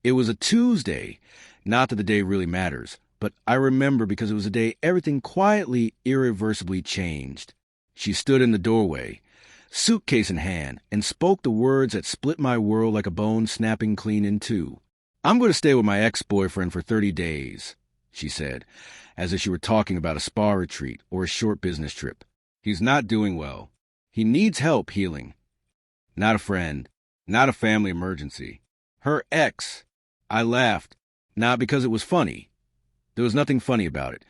It was a Tuesday. Not that the day really matters, but I remember because it was a day everything quietly, irreversibly changed. She stood in the doorway, suitcase in hand, and spoke the words that split my world like a bone snapping clean in two. "I'm going to stay with my ex-boyfriend for 30 days, she said, as if she were talking about a spa retreat or a short business trip. He's not doing well. He needs help healing. Not a friend, not a family emergency. Her ex." I laughed, not because it was funny. There was nothing funny about it,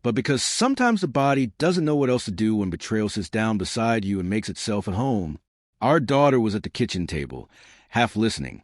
but because sometimes the body doesn't know what else to do when betrayal sits down beside you and makes itself at home. Our daughter was at the kitchen table, half listening,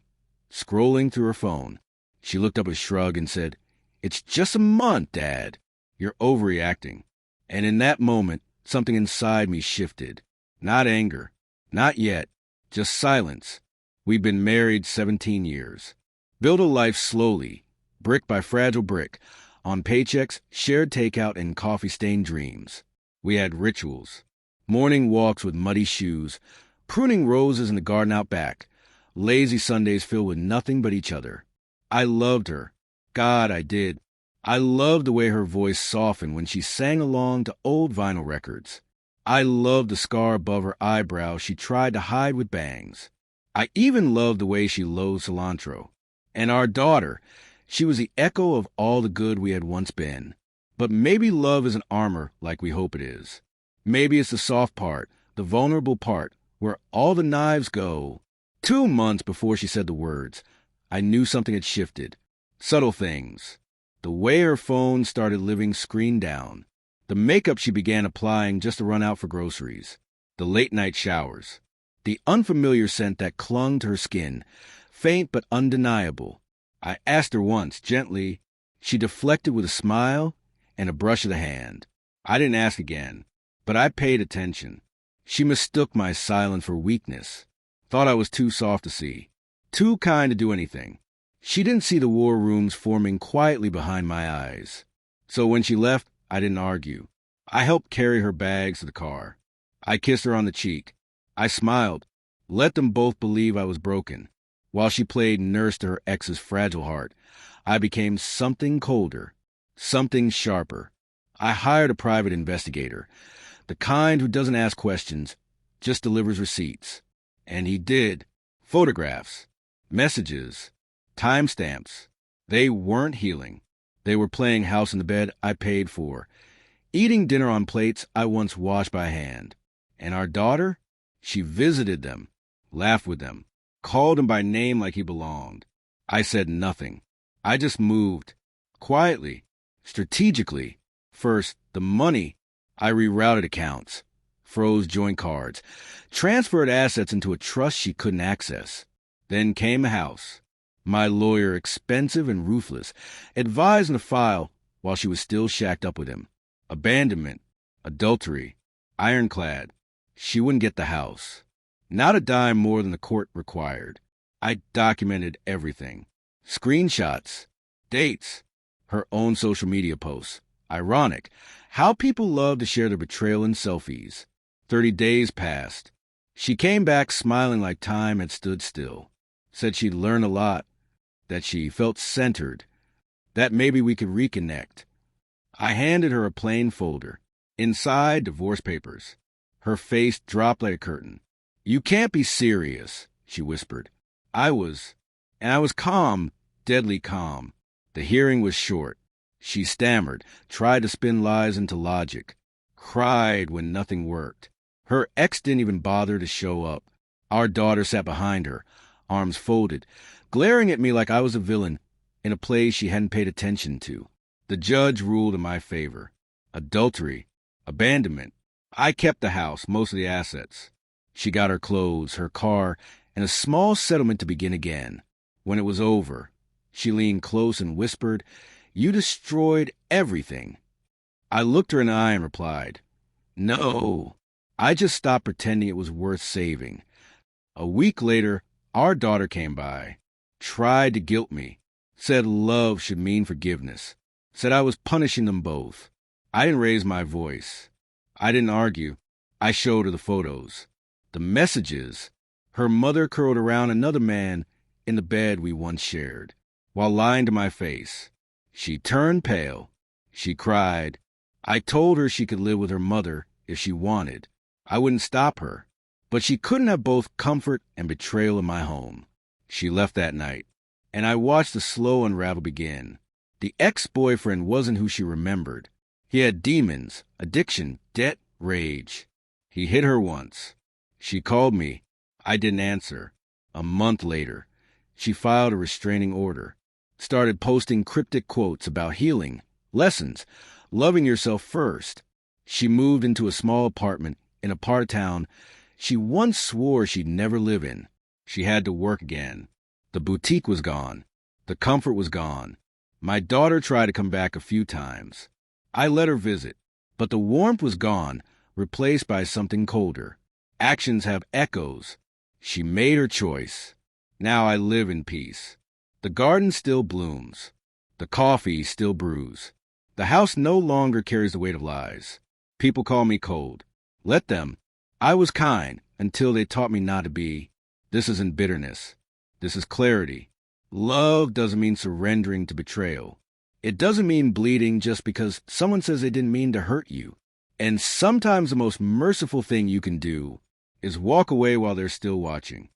scrolling through her phone. She looked up with a shrug and said, "It's just a month, Dad. You're overreacting." And in that moment, something inside me shifted. Not anger. Not yet. Just silence. We'd been married 17 years. Built a life slowly, brick by fragile brick, on paychecks, shared takeout, and coffee-stained dreams. We had rituals. Morning walks with muddy shoes, pruning roses in the garden out back, lazy Sundays filled with nothing but each other. I loved her. God, I did. I loved the way her voice softened when she sang along to old vinyl records. I loved the scar above her eyebrow she tried to hide with bangs. I even loved the way she loathed cilantro. And our daughter, she was the echo of all the good we had once been. But maybe love isn't armor like we hope it is. Maybe it's the soft part, the vulnerable part, where all the knives go. 2 months before she said the words, I knew something had shifted. Subtle things. The way her phone started living screen down. The makeup she began applying just to run out for groceries. The late-night showers. The unfamiliar scent that clung to her skin, faint but undeniable. I asked her once, gently. She deflected with a smile and a brush of the hand. I didn't ask again, but I paid attention. She mistook my silence for weakness. Thought I was too soft to see. Too kind to do anything. She didn't see the war rooms forming quietly behind my eyes. So when she left, I didn't argue. I helped carry her bags to the car. I kissed her on the cheek. I smiled, let them both believe I was broken. While she played nurse to her ex's fragile heart, I became something colder, something sharper. I hired a private investigator, the kind who doesn't ask questions, just delivers receipts. And he did. Photographs, messages, timestamps. They weren't healing. They were playing house in the bed I paid for, eating dinner on plates I once washed by hand. And our daughter? She visited them, laughed with them, called him by name like he belonged. I said nothing. I just moved, quietly, strategically. First, the money. I rerouted accounts, froze joint cards, transferred assets into a trust she couldn't access. Then came a house. My lawyer, expensive and ruthless, advised in the file while she was still shacked up with him. Abandonment, adultery, ironclad. She wouldn't get the house. Not a dime more than the court required. I documented everything. Screenshots, dates, her own social media posts. Ironic, how people love to share their betrayal in selfies. 30 days passed. She came back smiling like time had stood still. Said she'd learned a lot, that she felt centered, that maybe we could reconnect. I handed her a plain folder. Inside, divorce papers. Her face dropped like a curtain. "You can't be serious," she whispered. I was calm, deadly calm. The hearing was short. She stammered, tried to spin lies into logic, cried when nothing worked. Her ex didn't even bother to show up. Our daughter sat behind her, arms folded, glaring at me like I was a villain in a play she hadn't paid attention to. The judge ruled in my favor. Adultery, abandonment. I kept the house, most of the assets. She got her clothes, her car, and a small settlement to begin again. When it was over, she leaned close and whispered, "You destroyed everything." I looked her in the eye and replied, "No, I just stopped pretending it was worth saving." A week later, our daughter came by, tried to guilt me, said love should mean forgiveness, said I was punishing them both. I didn't raise my voice. I didn't argue. I showed her the photos. The messages. Her mother curled around another man in the bed we once shared. while lying to my face. She turned pale. She cried. I told her she could live with her mother if she wanted. I wouldn't stop her. But she couldn't have both comfort and betrayal in my home. She left that night, and I watched the slow unravel begin. The ex-boyfriend wasn't who she remembered. He had demons, addiction, debt, rage. He hit her once. She called me. I didn't answer. A month later, she filed a restraining order, started posting cryptic quotes about healing, lessons, loving yourself first. She moved into a small apartment in a part of town she once swore she'd never live in. She had to work again. The boutique was gone. The comfort was gone. My daughter tried to come back a few times. I let her visit, but the warmth was gone, replaced by something colder. Actions have echoes. She made her choice. Now I live in peace. The garden still blooms. The coffee still brews. The house no longer carries the weight of lies. People call me cold. Let them. I was kind until they taught me not to be. This isn't bitterness. This is clarity. Love doesn't mean surrendering to betrayal. It doesn't mean bleeding just because someone says they didn't mean to hurt you. And sometimes the most merciful thing you can do is walk away while they're still watching.